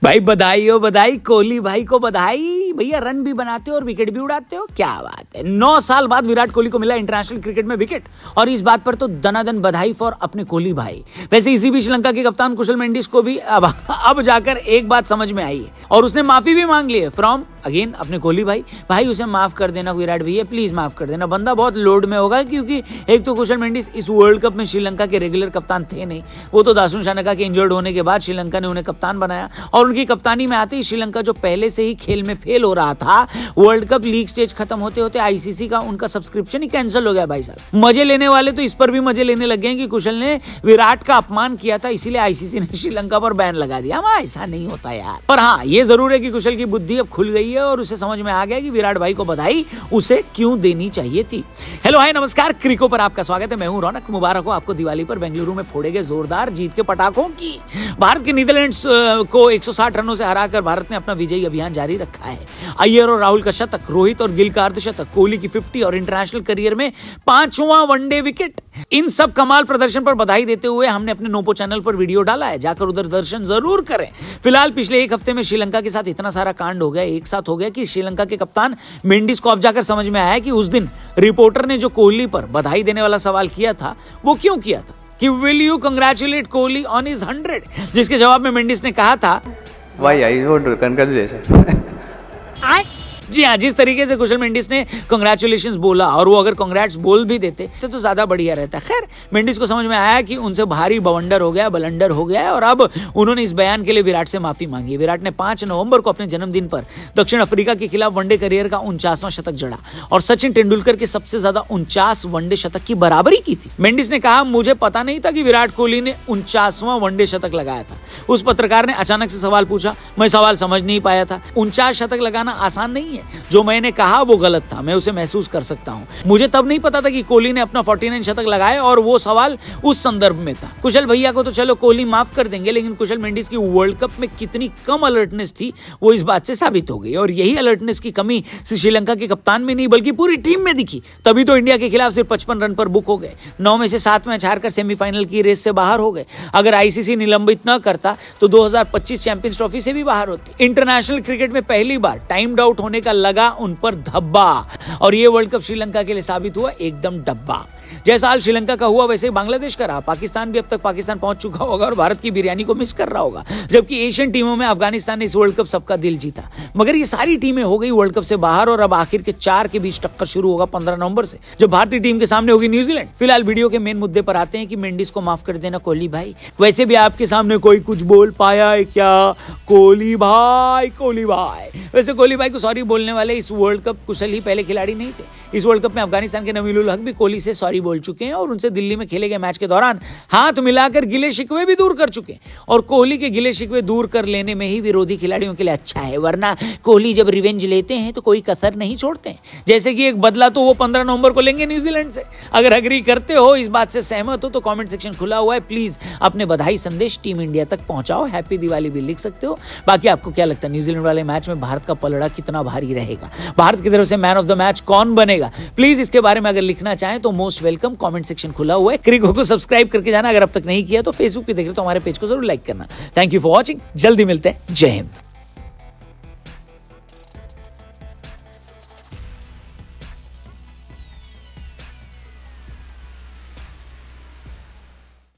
भाई बधाई हो बधाई, कोहली भाई को बधाई। भैया रन भी बनाते हो और विकेट भी उड़ाते हो, क्या बात है। 9 साल बाद विराट कोहली को मिला इंटरनेशनल क्रिकेट में विकेट, और इस बात पर तो दनादन बधाई फॉर अपने कोहली भाई। वैसे इसी बीच श्रीलंका के कप्तान कुशल मेंडिस को भी अब जाकर एक बात समझ में आई है और उसने माफी भी मांग ली है फ्रॉम अगेन अपने कोहली भाई उसे माफ कर देना विराट भैया, प्लीज माफ कर देना। बंदा बहुत लोड में होगा, क्योंकि एक तो कुशल मेंडिस इस वर्ल्ड कप में श्रीलंका के रेगुलर कप्तान थे नहीं, वो तो दासुन शानका के इंजर्ड होने के बाद श्रीलंका ने उन्हें कप्तान बनाया, और उनकी कप्तानी में आते ही श्रीलंका जो पहले से ही खेल में फेल हो रहा था, वर्ल्ड कप लीग स्टेज खत्म होते होते आईसीसी का उनका सब्सक्रिप्शन ही कैंसिल हो गया। भाई साहब मजे लेने वाले तो इस पर भी मजे लेने लग गए कि कुशल ने विराट का अपमान किया था, इसीलिए आईसीसी ने श्रीलंका पर बैन लगा दिया। ऐसा नहीं होता यार। पर हाँ, ये जरूर है कि कुशल की बुद्धि अब खुल गई है और उसे समझ में आ गया कि विराट भाई को बधाई उसे क्यों देनी चाहिए थी। हेलो हाय नमस्कार, क्रिको पर आपका स्वागत है। मैं हूं रौनक। मुबारक हो आपको दिवाली पर बेंगलुरु में फोड़े गए जोरदार जीत के पटाखों की। भारत के नीदरलैंड्स को 160 रनों से हराकर भारत ने अपना विजयी अभियान जारी रखा है। अय्यर और राहुल का शतक, रोहित और गिल का अर्धशतक, कोहली की 50 और इंटरनेशनल करियर में 5वां वनडे विकेट, इन सब कमाल प्रदर्शन पर बधाई देते हुए हमने अपने नोपो चैनल पर वीडियो डाला है, जाकर उधर दर्शन जरूर करें। फिलहाल पिछले एक हफ्ते में श्रीलंका के साथ इतना सारा कांड हो गया, एक साथ हो गया, कि श्रीलंका के कप्तान मेंडिस को अब जाकर समझ में आया कि उस दिन रिपोर्टर ने जो कोहली पर बधाई देने वाला सवाल किया था वो क्यों किया था, कि will you congratulate Kohli on his 100, जिसके जवाब में मेंडिस ने कहा था व्हाई आई वोंट कंग्रेचुलेशन। जी हाँ, जिस तरीके से कुशल मेंडिस ने कंग्रेचुलेशंस बोला, और वो अगर कंग्रेट्स बोल भी देते तो ज्यादा बढ़िया रहता। खैर, मेंडिस को समझ में आया कि उनसे भारी बवंडर हो गया, बलंडर हो गया है, और अब उन्होंने इस बयान के लिए विराट से माफी मांगी। विराट ने 5 नवंबर को अपने जन्मदिन पर दक्षिण अफ्रीका के खिलाफ वनडे करियर का 49वां शतक जड़ा और सचिन तेंदुलकर के सबसे ज्यादा 49 वनडे शतक की बराबरी की थी। मेंडिस ने कहा, मुझे पता नहीं था कि विराट कोहली ने 49वां वनडे शतक लगाया था। उस पत्रकार ने अचानक से सवाल पूछा, मैं सवाल समझ नहीं पाया था। 49 शतक लगाना आसान नहीं है, जो मैंने कहा वो गलत था, मैं उसे महसूस कर सकता हूं। मुझे तब नहीं पता था कि कोहली ने अपना 49 शतक लगाया, और वो सवाल उस संदर्भ में था। कुशल भैया को तो चलो कोहली माफ कर देंगे, लेकिन कुशल मेंडिस की वर्ल्ड कप में कितनी कम अलर्टनेस थी वो इस बात से साबित हो गई, और यही अलर्टनेस की कमी श्रीलंका के कप्तान में नहीं बल्कि पूरी टीम में दिखी। तभी तो इंडिया के खिलाफ सिर्फ 55 रन पर बुक हो गए, 9 में से 7 मैच हारकर सेमीफाइनल की रेस से बाहर हो गए। अगर आईसीसी निलंबित न करता तो 2025 चैंपियंस ट्रॉफी से भी बाहर होती। इंटरनेशनल क्रिकेट में पहली बार टाइम्ड आउट होने का लगा उन पर धब्बा, और ये वर्ल्ड कप श्रीलंका के लिए साबित हुआ एकदम डब्बा। जैसा हाल श्रीलंका का हुआ वैसे ही बांग्लादेश का रहा। पाकिस्तान भी अब तक पाकिस्तान पहुंच चुका होगा और भारत की बिरयानी को मिस कर रहा होगा, जबकि एशियन टीमों में अफगानिस्तान ने इस वर्ल्ड कप सबका दिल जीता। मगर ये सारी टीमें हो गई वर्ल्ड कप से बाहर, और अब आखिर के 4 के बीच टक्कर शुरू होगा 15 नवंबर से, जब भारतीय टीम के सामने होगी न्यूजीलैंड। फिलहाल वीडियो के मेन मुद्दे पर आते हैं कि मेंडिस को माफ कर देना कोहली भाई। वैसे भी आपके सामने कोई कुछ बोल पाया है क्या? कोहली भाई, कोहली भाई। वैसे कोहली भाई को सॉरी बोलने वाले इस वर्ल्ड कप कुशल ही पहले खिलाड़ी नहीं थे। इस वर्ल्ड कप में अफगानिस्तान के नबील उल हक भी कोहली से सॉरी बोल चुके हैं, और उनसे दिल्ली में खेले गए मैच के दौरान हाथ मिलाकर गिले शिकवे भी दूर कर चुके हैं। और कोहली के गिले शिकवे दूर कर लेने में ही विरोधी खिलाड़ियों के लिए अच्छा है, वरना कोहली जब रिवेंज लेते हैं तो कोई कसर नहीं छोड़ते हैं। जैसे कि एक बदला तो वो 15 नवंबर को लेंगे न्यूजीलैंड से। अगर अग्री करते हो, इस बात से सहमत हो, तो कमेंट सेक्शन खुला हुआ है, प्लीज अपने बधाई संदेश टीम इंडिया तक पहुंचाओ। हैप्पी दिवाली भी लिख सकते हो। बाकी आपको क्या लगता है, न्यूजीलैंड वाले मैच में भारत का पलड़ा कितना भारी रहेगा? भारत की तरफ से मैन ऑफ द मैच कौन बनेगा? प्लीज इसके बारे में अगर लिखना चाहें तो मोस्ट वेलकम, कमेंट सेक्शन खुला हुआ है। क्रिको को सब्सक्राइब करके जाना, अगर अब तक नहीं किया तो फेसबुक पे देख रहे हो तो हमारे पेज को जरूर लाइक करना। थैंक यू फॉर वॉचिंग, जल्दी मिलते हैं। जय हिंद।